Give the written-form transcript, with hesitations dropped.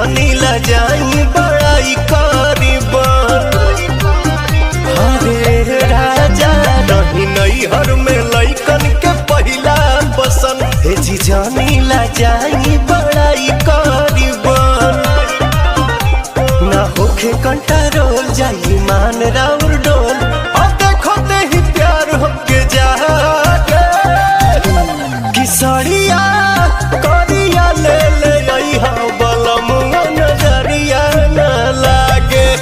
जानी ला जाई बड़ाई करीबन। हरे राजा रही नई हर में लइकन के पहिला पसंद, हे जी जानी ला जाई बड़ाई करीबन। ना होखे कंट्रोल जाई मान राव